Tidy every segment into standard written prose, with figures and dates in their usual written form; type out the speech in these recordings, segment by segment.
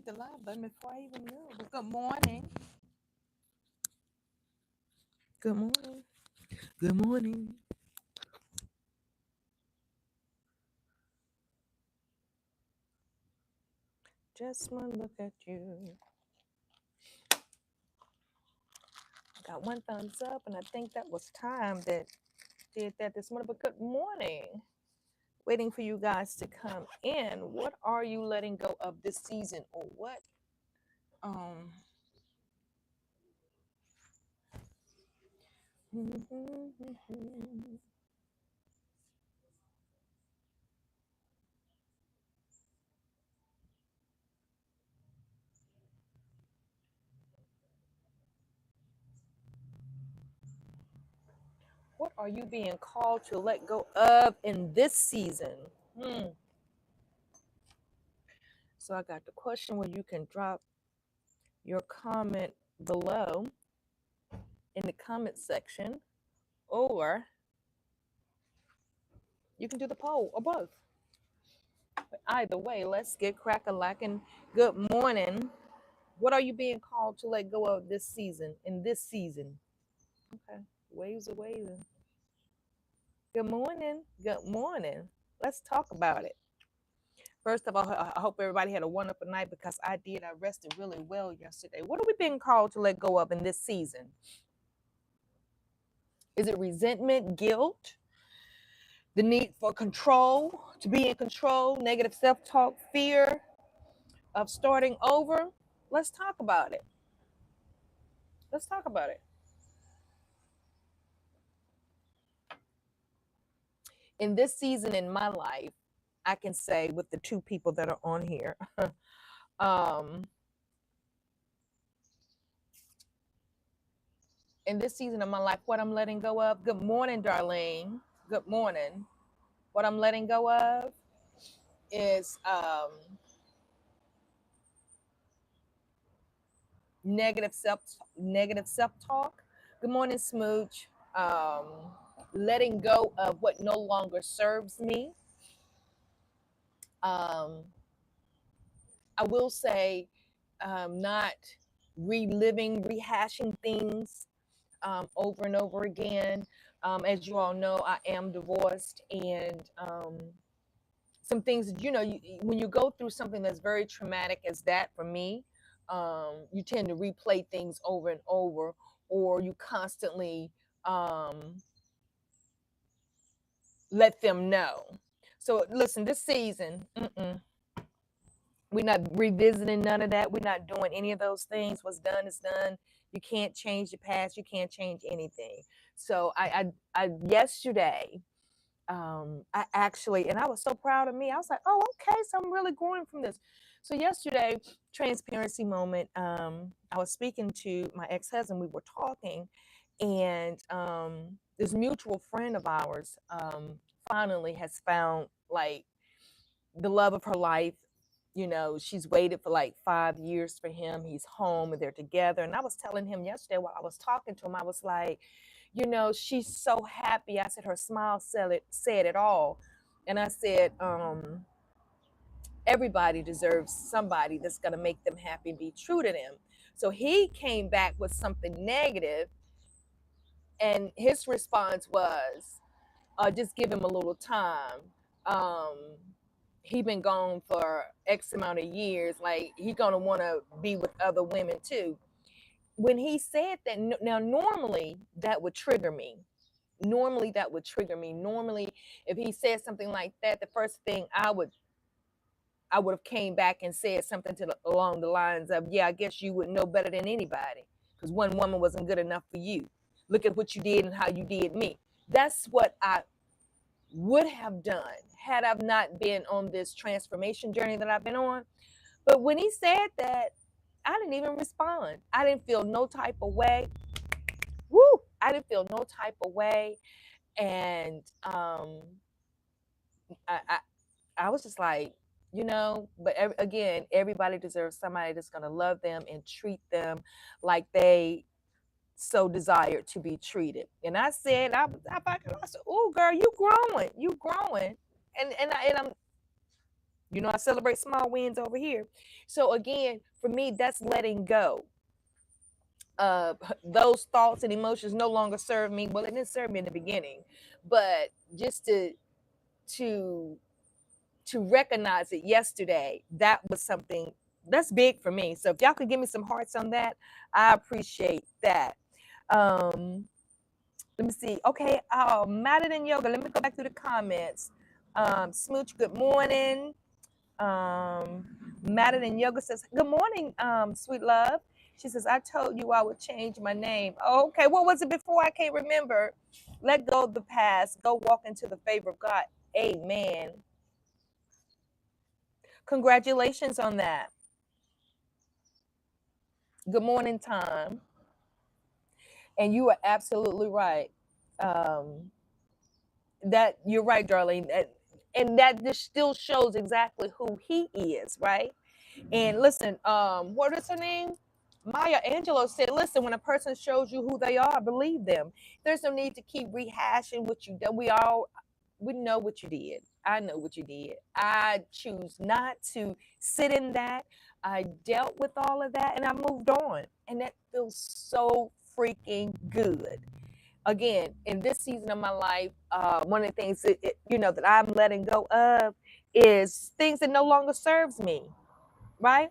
hit the live button before I even knew. But good morning. Good morning. Good morning. Just one look at you. Got one thumbs up, and I think that was time that did that this morning. But good morning. Waiting for you guys to come in. What are you letting go of this season, or what? Um. What are you being called to let go of in this season? So I got the question where you can drop your comment below in the comment section, or you can do the poll, or both. But either way, let's get crack-a-lackin'. Good morning. What are you being called to let go of this season, in this season? Okay, waves are waving. Good morning. Good morning. Let's talk about it. First of all, I hope everybody had a wonderful night, because I did. I rested really well yesterday. What are we being called to let go of in this season? Is it resentment, guilt, the need for control, to be in control, negative self-talk, fear of starting over? Let's talk about it. Let's talk about it. In this season in my life, I can say with the two people that are on here, in this season of my life, what I'm letting go of. Good morning, Darlene. Good morning. What I'm letting go of is negative self-talk. Good morning, Smooch. Letting go of what no longer serves me. I will say, not reliving, rehashing things over and over again. As you all know, I am divorced, and some things, when you go through something that's very traumatic as that for me, you tend to replay things over and over, or you constantly let them know. So listen, this season, we're not revisiting none of that. We're not doing any of those things. What's done is done. You can't change the past. You can't change anything. So I yesterday, I actually, and I was so proud of me. I was like, oh, okay, so I'm really growing from this. So yesterday, transparency moment. I was speaking to my ex-husband. We were talking, and this mutual friend of ours finally has found like the love of her life. She's waited for like 5 years for him. He's home and they're together. And I was telling him yesterday while I was talking to him, I was like, she's so happy. I said her smile said it all. And I said, everybody deserves somebody that's going to make them happy and be true to them. So he came back with something negative, and his response was, just give him a little time. He been gone for X amount of years. Like, he gonna want to be with other women too. When he said that, now normally that would trigger me. Normally, if he said something like that, the first thing I would have came back and said something along the lines of, yeah, I guess you would know better than anybody, because one woman wasn't good enough for you. Look at what you did and how you did me. That's what I would have done had I not been on this transformation journey that I've been on. But when he said that, I didn't even respond. I didn't feel no type of way. I didn't feel no type of way. And I was just like, but again, everybody deserves somebody that's going to love them and treat them like they so desired to be treated. And I said, I said, oh, girl, you growing. And I'm I celebrate small wins over here. So again, for me, that's letting go. Those thoughts and emotions no longer serve me. Well, it didn't serve me in the beginning, but just to to recognize it yesterday, that was something that's big for me. So if y'all could give me some hearts on that, I appreciate that. Let me see. Okay, Madden and Yoga. Let me go back to the comments. Smooch, good morning. Madden and Yoga says, good morning, sweet love. She says, I told you I would change my name. Oh, okay, what was it before? I can't remember. Let go of the past. Go walk into the favor of God. Amen. Congratulations on that. Good morning, Tom. And you are absolutely right. That you're right, Darlene. And that just still shows exactly who he is, right? And listen, what is her name? Maya Angelou said, listen, when a person shows you who they are, believe them. There's no need to keep rehashing what you done. We know what you did. I know what you did. I choose not to sit in that. I dealt with all of that and I moved on. And that feels so freaking good. Again, in this season of my life, one of the things that I'm letting go of is things that no longer serves me, right?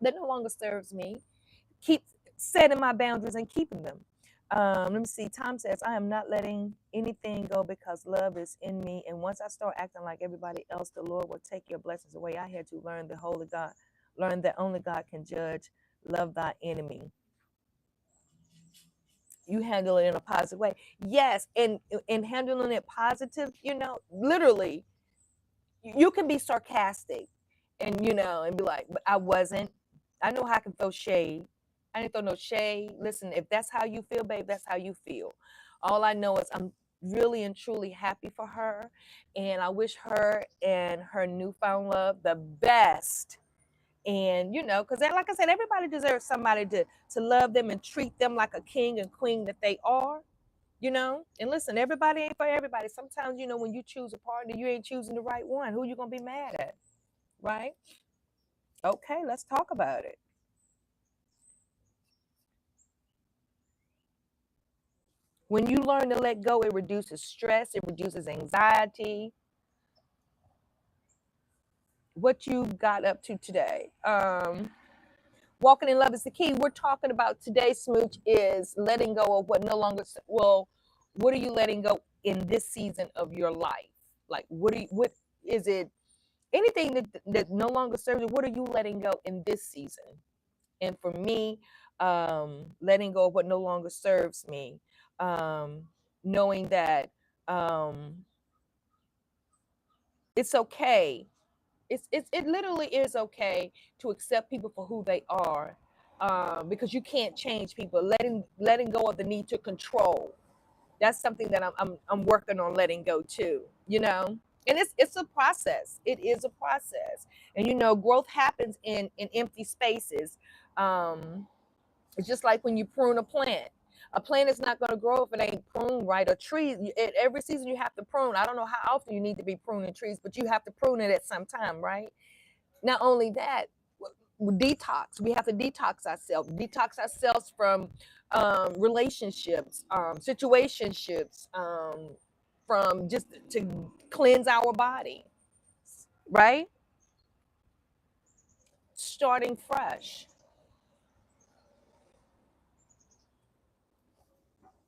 That no longer serves me. Keep setting my boundaries and keeping them. Let me see. Tom says, I am not letting anything go because love is in me. And once I start acting like everybody else, the Lord will take your blessings away. I had to learn learn that only God can judge. Love thy enemy. You handle it in a positive way. Yes, and handling it positive, literally, you can be sarcastic and be like, but I wasn't. I know how I can throw shade. I didn't throw no shade. Listen, if that's how you feel, babe, that's how you feel. All I know is I'm really and truly happy for her. And I wish her and her newfound love the best. And because like I said, everybody deserves somebody to love them and treat them like a king and queen that they are. And listen, everybody ain't for everybody. Sometimes, when you choose a partner, you ain't choosing the right one. Who you gonna be mad at? Right? Okay, let's talk about it. When you learn to let go, it reduces stress, it reduces anxiety. What you got up to today? Walking in love is the key. We're talking about today, Smooch, is letting go of what no longer, well, what are you letting go in this season of your life? Like, what is it? Anything that no longer serves you, what are you letting go in this season? And for me, letting go of what no longer serves me, knowing that it's okay. It literally is okay to accept people for who they are, because you can't change people. Letting go of the need to control. That's something that I'm working on letting go too. And it's a process. It is a process, and growth happens in empty spaces. It's just like when you prune a plant. A plant is not going to grow if it ain't pruned right. A tree, every season you have to prune. I don't know how often you need to be pruning trees, but you have to prune it at some time, right? Not only that, detox. We have to detox ourselves from relationships, situationships, from just to cleanse our body, right? Starting fresh.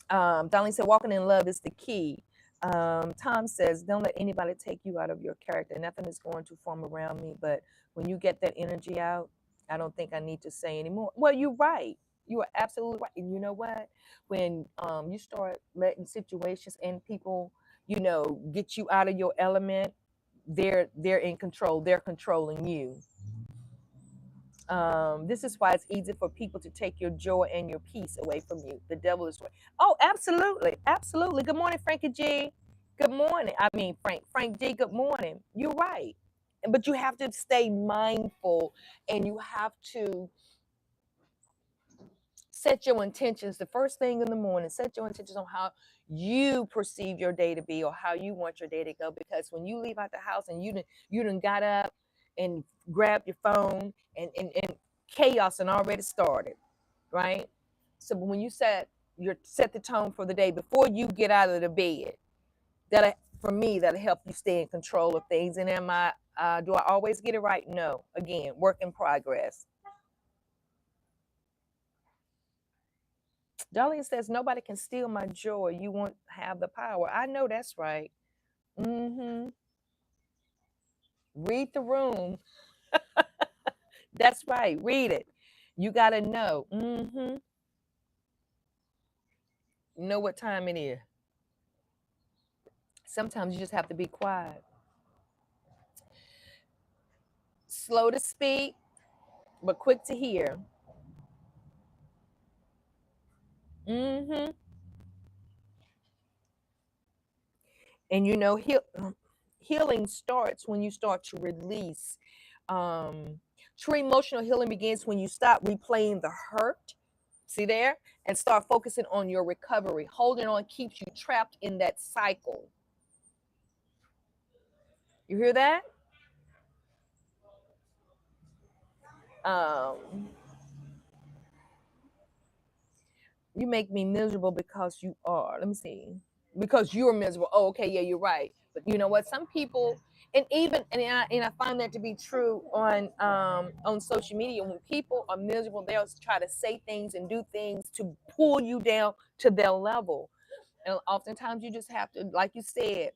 Darlene said, walking in love is the key. Tom says, don't let anybody take you out of your character. Nothing is going to form around me, but when you get that energy out, I don't think I need to say anymore. Well, you're right. You are absolutely right. And you know what? When you start letting situations and people, get you out of your element, they're in control. They're controlling you. This is why it's easy for people to take your joy and your peace away from you. The devil is right. Oh, absolutely. Absolutely. Good morning, Frankie G. Good morning. I mean, Frank G, good morning. You're right. But you have to stay mindful and you have to Set your intentions the first thing in the morning. Set your intentions on how you perceive your day to be or how you want your day to go. Because when you leave out the house and you done got up and grabbed your phone and chaos and already started, right? So when you set the tone for the day before you get out of the bed, that for me that'll help you stay in control of things. And do I always get it right? No. Again, work in progress. Darlene says, nobody can steal my joy. You won't have the power. I know that's right. Mm-hmm. Read the room. That's right. Read it. You got to know. Mm-hmm. Know what time it is. Sometimes you just have to be quiet. Slow to speak, but quick to hear. Mm-hmm. And healing starts when you start to release. True emotional healing begins when you stop replaying the hurt. See there? And start focusing on your recovery. Holding on keeps you trapped in that cycle. You hear that? Um, you make me miserable because you are. Let me see. Because you're miserable. Oh, okay, yeah, you're right. But you know what? Some people, and I find that to be true on social media. When people are miserable, they'll try to say things and do things to pull you down to their level. And oftentimes you just have to, like you said,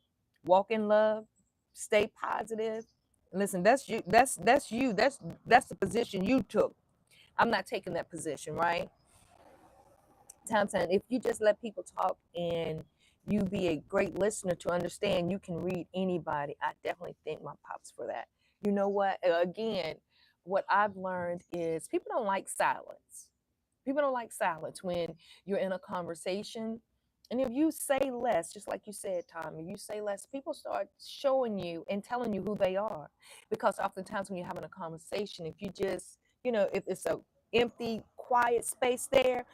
walk in love, stay positive. Listen, that's you. That's you. That's the position you took. I'm not taking that position, right? If you just let people talk and you be a great listener to understand, you can read anybody. I definitely thank my pops for that. You know what? Again, what I've learned is people don't like silence. People don't like silence when you're in a conversation. And if you say less, just like you said, Tom, if you say less, people start showing you and telling you who they are. Because oftentimes when you're having a conversation, if you just, if it's a empty, quiet space there,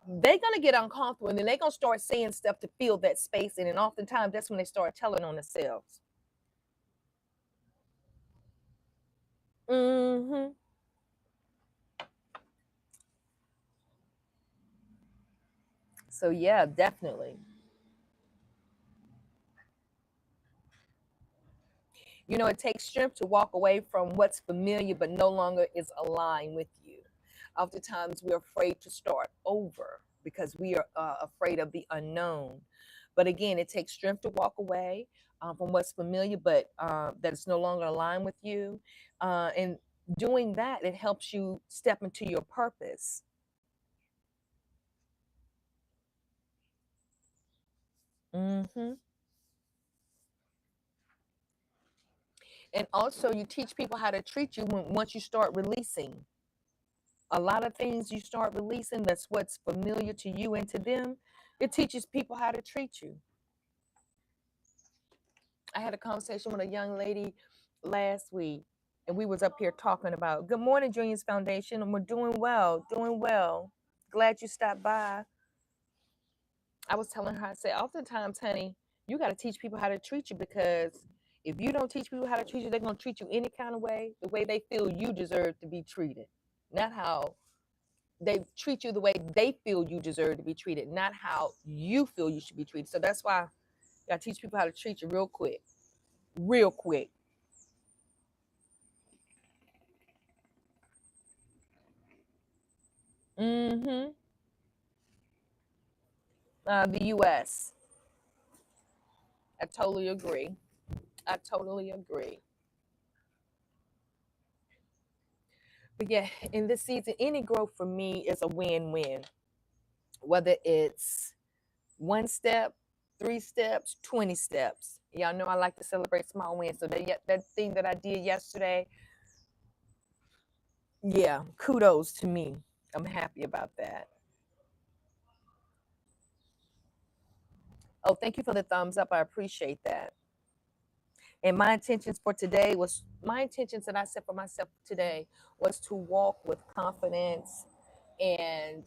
they're gonna get uncomfortable and then they're gonna start saying stuff to fill that space in. And oftentimes that's when they start telling on themselves. Mm-hmm. So yeah, definitely. It takes strength to walk away from what's familiar but no longer is aligned with you. Oftentimes, we're afraid to start over because we are afraid of the unknown. But again, it takes strength to walk away from what's familiar but that is no longer aligned with you. And doing that, it helps you step into your purpose. Hmm. And also, you teach people how to treat you once you start releasing. A lot of things you start releasing that's what's familiar to you and to them, it teaches people how to treat you. I had a conversation with a young lady last week, and we was up here talking about good morning Juniors Foundation, and we're doing well, glad you stopped by. I was telling her, I said, oftentimes, honey, you got to teach people how to treat you, because if you don't teach people how to treat you, they're going to treat you any kind of way, the way they feel you deserve to be treated, not how they treat you the way they feel you deserve to be treated, not how you feel you should be treated. So that's why I gotta teach people how to treat you real quick, real quick. Mm-hmm. The U.S. I totally agree. I totally agree. But yeah, in this season, any growth for me is a win-win. Whether it's one step, 3 steps, 20 steps. Y'all know I like to celebrate small wins. So that thing that I did yesterday, yeah, kudos to me. I'm happy about that. Oh, thank you for the thumbs up. I appreciate that. And my intentions that I set for myself today was to walk with confidence, And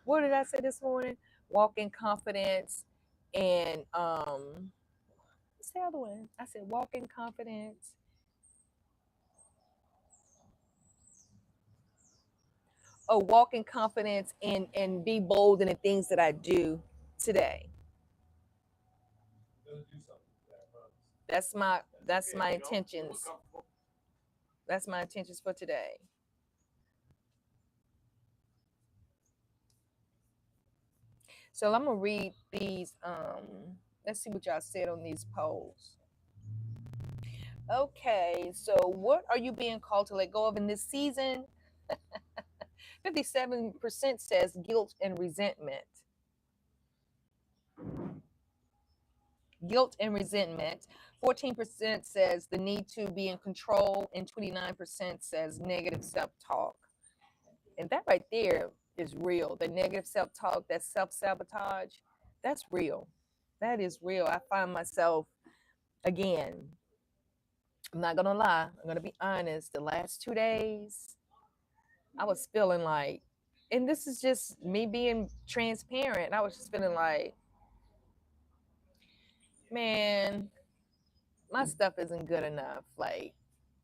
what did I say this morning? Walk in confidence and what's the other one? I said walk in confidence. Oh, walk in confidence and be bold in the things that I do today. That's my intentions. That's my intentions for today. So I'm gonna read these. Let's see what y'all said on these polls. Okay, so what are you being called to let go of in this season? 57% says guilt and resentment. Guilt and resentment. 14% says the need to be in control, and 29% says negative self talk. And that right there is real. The negative self talk, that self sabotage, that's real. That is real. I find myself, again, I'm not going to lie, I'm going to be honest. The last 2 days, I was feeling like, and this is just me being transparent, I was just feeling like, man, my stuff isn't good enough. Like,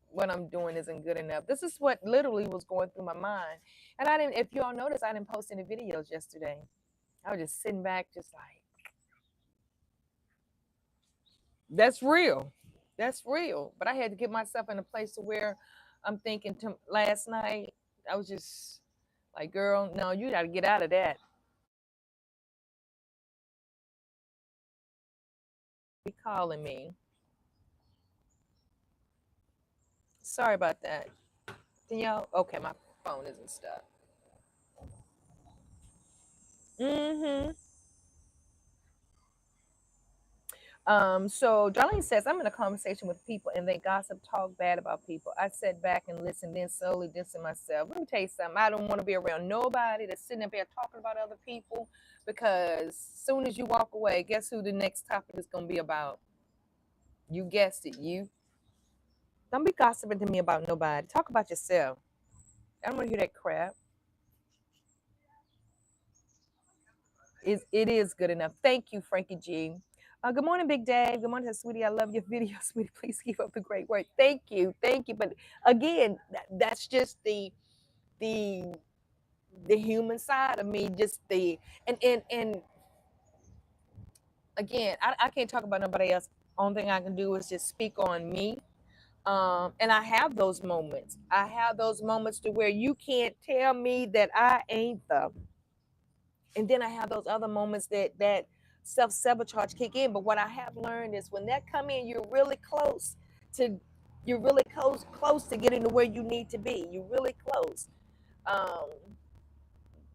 what I'm doing isn't good enough. This is what literally was going through my mind. And I didn't, if you all noticed, I didn't post any videos yesterday. I was just sitting back, just like, that's real. That's real. But I had to get myself in a place to where I'm thinking to last night, I was just like, girl, no, you got to get out of that. Be calling me. Sorry about that. Can y'all? Okay, my phone isn't stuck. Mm-hmm. So Darlene says, I'm in a conversation with people and they gossip, talk bad about people. I sat back and listened, then slowly dissing myself. Let me tell you something. I don't want to be around nobody that's sitting up there talking about other people, because as soon as you walk away, guess who the next topic is going to be about? You guessed it. You. Don't be gossiping to me about nobody. Talk about yourself. I don't want to hear that crap. It is good enough. Thank you, Frankie G. Good morning, Big Dave. Good morning, sweetie. I love your video, sweetie. Please keep up the great work. Thank you. But again, that's just the the human side of me. Just the and again, I can't talk about nobody else. Only thing I can do is just speak on me. And I have those moments. I have those moments to where you can't tell me that I ain't the. And then I have those other moments that self sabotage kick in. But what I have learned is when that come in, to you're really close to getting to where you need to be. You're really close. Um,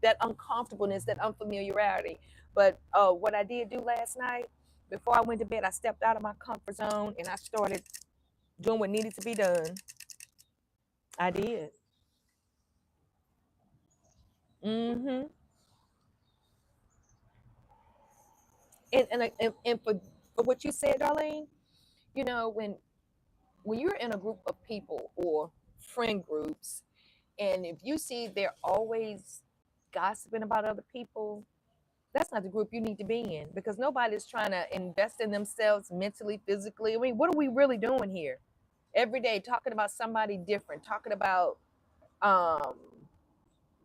that uncomfortableness, that unfamiliarity. But what I did do last night, before I went to bed, I stepped out of my comfort zone and I started doing what needed to be done. I did. Mm-hmm. And for what you said, Darlene, when you're in a group of people or friend groups, and if you see they're always gossiping about other people, that's not the group you need to be in, because nobody's trying to invest in themselves mentally, physically. I mean, what are we really doing here? Every day talking about somebody different, talking about um,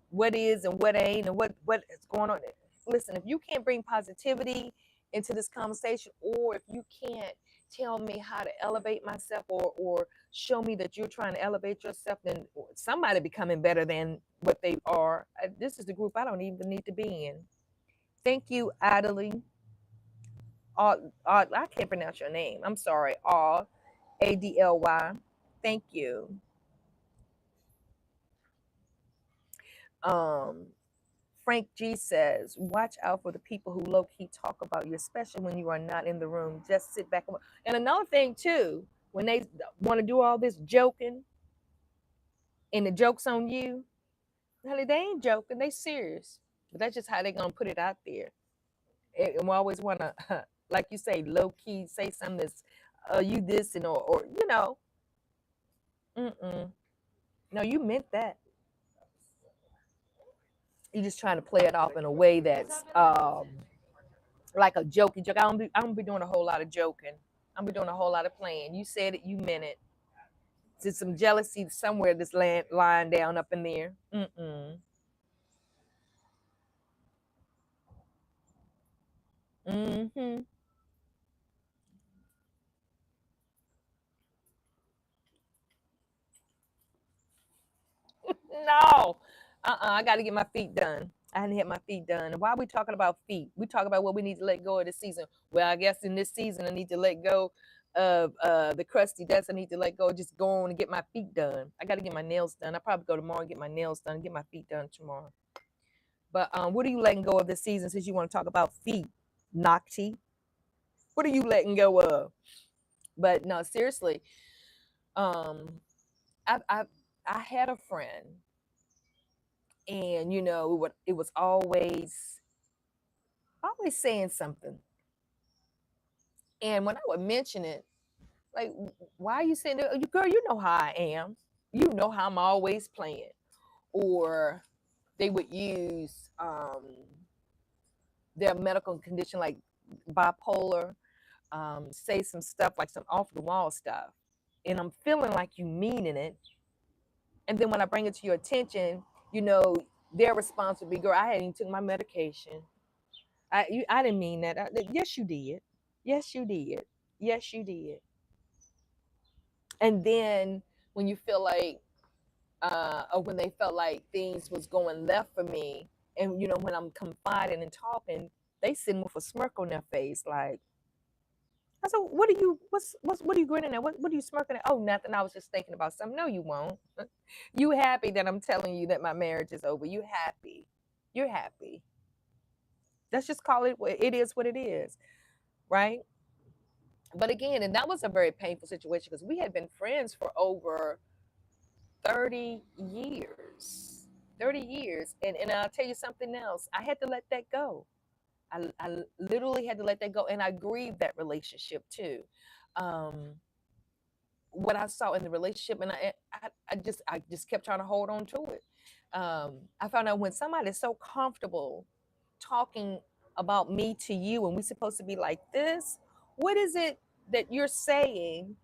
what is and what ain't and what is going on. Listen, if you can't bring positivity into this conversation, or if you can't tell me how to elevate myself, or show me that you're trying to elevate yourself, then somebody becoming better than what they are. This is the group I don't even need to be in. Thank you, Adelie. I can't pronounce your name. I'm sorry. Adly. Thank you. Um, Frank G says, watch out for the people who low key talk about you, especially when you are not in the room. Just sit back. And another thing, too, when they want to do all this joking and the joke's on you, honey, they ain't joking. They serious. But that's just how they going to put it out there. And we always want to, like you say, low key say something that's, you this and or. Mm-mm. No, you meant that. You're just trying to play it off in a way that's like a jokey joke. I don't be doing a whole lot of joking. I'm be doing a whole lot of playing. You said it, you meant it. There's some jealousy somewhere that's lying down up in there. Mm-mm. Mm-hmm. No. I got to get my feet done. I hadn't had my feet done. And why are we talking about feet? We talk about what we need to let go of this season. Well, I guess in this season, I need to let go of the crusty dust. I need to let go, just go on and get my feet done. I got to get my nails done. I probably go tomorrow and get my nails done, get my feet done tomorrow. But what are you letting go of this season since you want to talk about feet, Nocti? What are you letting go of? But no, seriously, um, I I had a friend, and it was always saying something. And when I would mention it, like, why are you saying that? You girl, you know how I am. You know how I'm always playing. Or they would use their medical condition like bipolar, say some stuff like some off the wall stuff. And I'm feeling like you meaning it. And then when I bring it to your attention, you know, their response would be, girl, I hadn't even took my medication. I didn't mean that. Yes, you did. Yes, you did. Yes, you did. And then when you feel like, or when they felt like things was going left for me, and when I'm confiding and talking, they sitting with a smirk on their face, like, I said, what are you grinning at? What are you smirking at? Oh, nothing. I was just thinking about something. No, you won't. You happy that I'm telling you that my marriage is over. You happy. You're happy. Let's just call it what it is, what it is, right? But again, and that was a very painful situation because we had been friends for over 30 years. 30 years. And I'll tell you something else. I had to let that go. I literally had to let that go. And I grieved that relationship too. Um, what I saw in the relationship, and I just kept trying to hold on to it. I found out when somebody's so comfortable talking about me to you, and we're supposed to be like this, what is it that you're saying,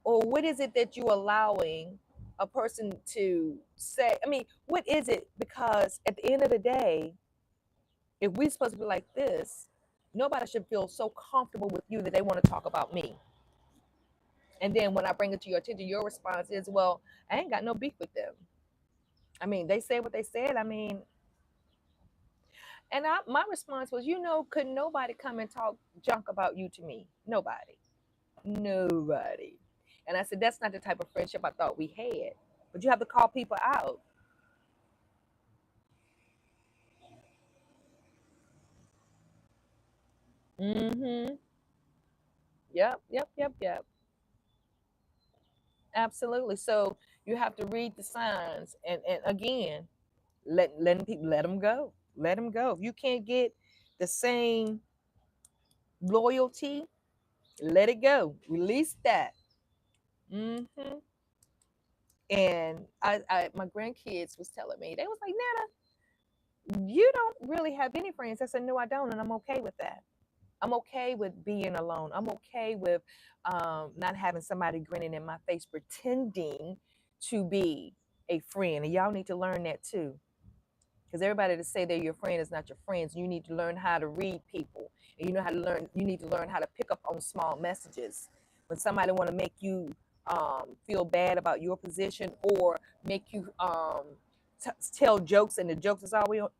or what is it that you're allowing a person to say? I mean, what is it? Because at the end of the day, if we're supposed to be like this, nobody should feel so comfortable with you that they want to talk about me. And then when I bring it to your attention, your response is, well, I ain't got no beef with them. I mean, they said what they said. I mean, and my response was, could nobody come and talk junk about you to me? Nobody. Nobody. And I said, that's not the type of friendship I thought we had. But you have to call people out. Mm-hmm. Yep, yep, yep, yep. Absolutely. So you have to read the signs, and again, letting people, let them go. Let them go. If you can't get the same loyalty, let it go. Release that. Hmm. And my grandkids was telling me, they was like, Nana, you don't really have any friends. I said, no, I don't, and I'm okay with that. I'm okay with being alone. I'm okay with not having somebody grinning in my face, pretending to be a friend. And y'all need to learn that too. Because everybody to say they're your friend is not your friends. You need to learn how to read people. And you need to learn how to pick up on small messages. When somebody want to make you feel bad about your position, or make you tell jokes, and the jokes is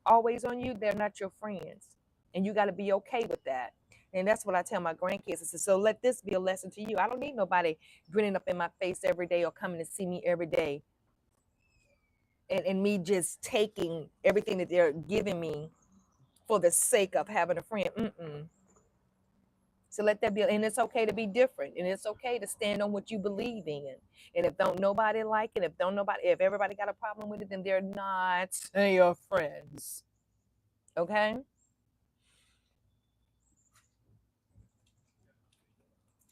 always on you, they're not your friends. And you got to be okay with that. And that's what I tell my grandkids. I said, so let this be a lesson to you. I don't need nobody grinning up in my face every day or coming to see me every day, and me just taking everything that they're giving me for the sake of having a friend. Mm-mm. So let that be, and it's okay to be different, and it's okay to stand on what you believe in. And if don't nobody like it, if everybody got a problem with it, then they're not your friends. Okay.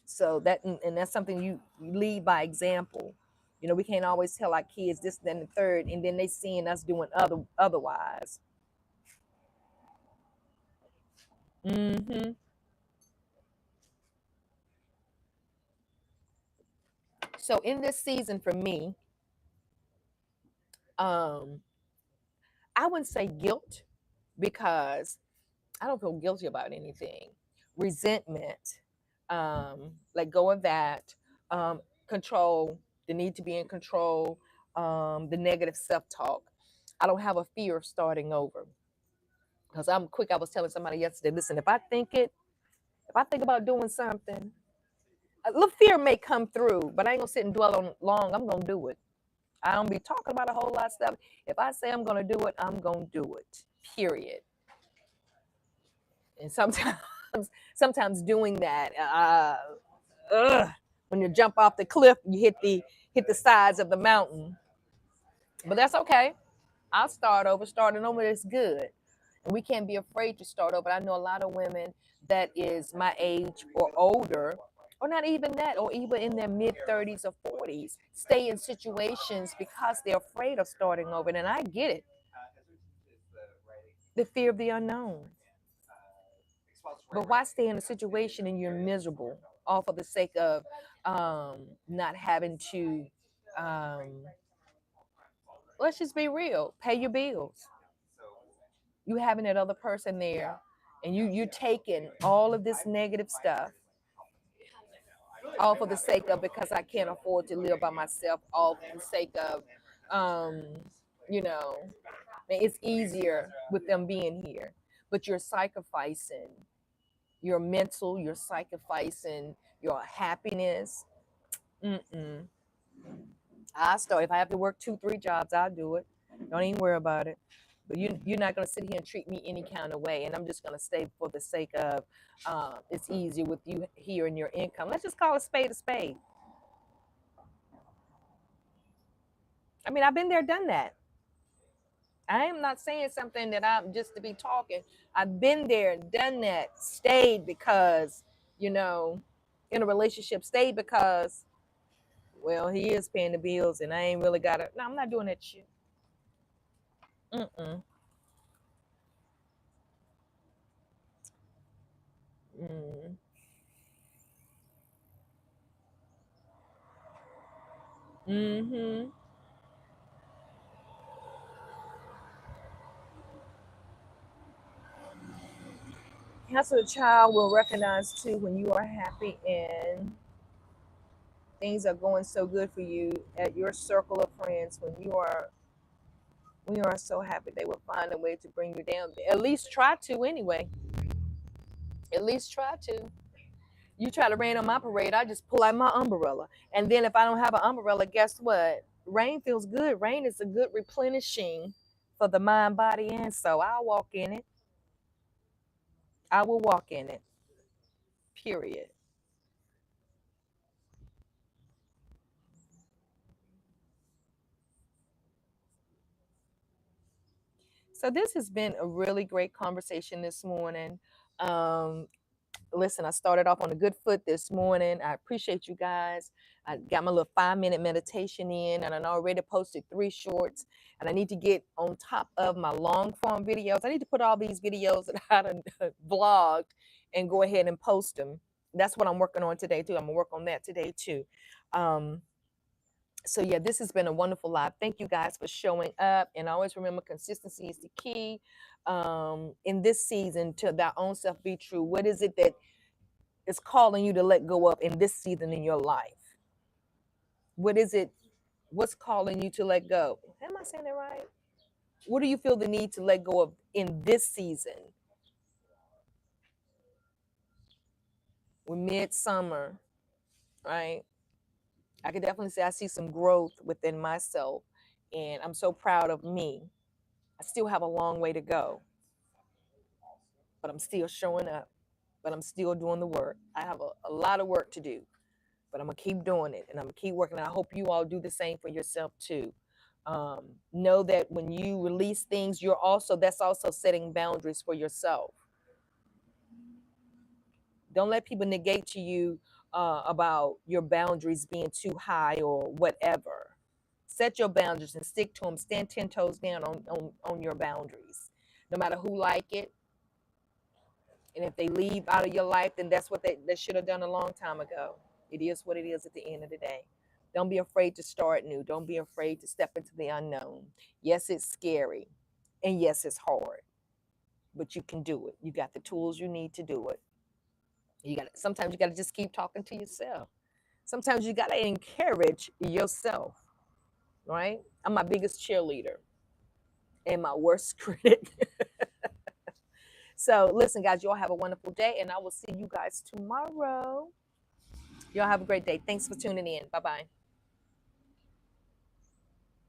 So and that's something you lead by example. We can't always tell our kids this, then the third, and then they seeing us doing otherwise. Hmm. So in this season for me, um, I wouldn't say guilt because I don't feel guilty about anything. Resentment, let go of that. Control, the need to be in control, the negative self talk. I don't have a fear of starting over because I'm quick. I was telling somebody yesterday, listen, if I think about doing something, a little fear may come through, but I ain't gonna sit and dwell on it long. I'm gonna do it. I don't be talking about a whole lot of stuff. If I say I'm gonna do it, I'm gonna do it. Period. And sometimes, sometimes doing that, when you jump off the cliff, you hit the sides of the mountain. But that's okay. I'll start over. Starting over is good. And we can't be afraid to start over. I know a lot of women that is my age or older, or not even that, or even in their mid 30s or 40s, stay in situations because they're afraid of starting over. And I get it. The fear of the unknown. But why stay in a situation and you're miserable all for the sake of not having to, um, let's just be real, pay your bills. You having that other person there and you taking all of this negative stuff all for the sake of because I can't afford to live by myself, all for the sake of, um, you know, it's easier with them being here. But you're sacrificing your mental, you're sacrificing your happiness. Mm-mm. I start if I have to work two, three jobs, I'll do it. Don't even worry about it. But you're not gonna sit here and treat me any kind of way, and I'm just gonna stay for the sake of it's easier with you here and your income. Let's just call a spade a spade. I mean, I've been there, done that. I am not saying something that I'm just to be talking. I've been there, done that, stayed because, you know, in a relationship, stayed because, well, he is paying the bills and I ain't really got it. No, I'm not doing that shit. Mm-mm. Mm. Mm-hmm. Also, the child will recognize too when you are happy and things are going so good for you at your circle of friends. When you are so happy, they will find a way to bring you down. At least try to anyway. At least try to. You try to rain on my parade, I just pull out my umbrella. And then if I don't have an umbrella, guess what? Rain feels good. Rain is a good replenishing for the mind, body, and soul. I'll walk in it. I will walk in it. Period. So this has been a really great conversation this morning. Um, Listen, I started off on a good foot this morning. I appreciate you guys. I got my little 5-minute meditation in, and I already posted 3 shorts. And I need to get on top of my long form videos. I need to put all these videos that I done vlogged and go ahead and post them. That's what I'm working on today too. I'm gonna work on that today too. Um, so yeah, this has been a wonderful live. Thank you guys for showing up, and always remember consistency is the key. In this season, to thy own self be true. What is it that is calling you to let go of in this season in your life? What is it? What's calling you to let go? Am I saying that right? What do you feel the need to let go of in this season? We're midsummer, right? I can definitely say I see some growth within myself, and I'm so proud of me. I still have a long way to go, but I'm still showing up, but I'm still doing the work. I have a lot of work to do, but I'm gonna keep doing it and I'm gonna keep working. I hope you all do the same for yourself too. Know that when you release things, that's also setting boundaries for yourself. Don't let people negate to you about your boundaries being too high or whatever. Set your boundaries and stick to them. Stand 10 toes down on your boundaries. No matter who like it, And if they leave out of your life, then that's what they should have done a long time ago. It is what it is at the end of the day. Don't be afraid to start new. Don't be afraid to step into the unknown. Yes, it's scary. And yes, it's hard. But you can do it. You got the tools you need to do it. Sometimes you gotta just keep talking to yourself. Sometimes you gotta encourage yourself, right? I'm my biggest cheerleader and my worst critic. So listen, guys, you all have a wonderful day, and I will see you guys tomorrow. Y'all have a great day. Thanks for tuning in. Bye bye.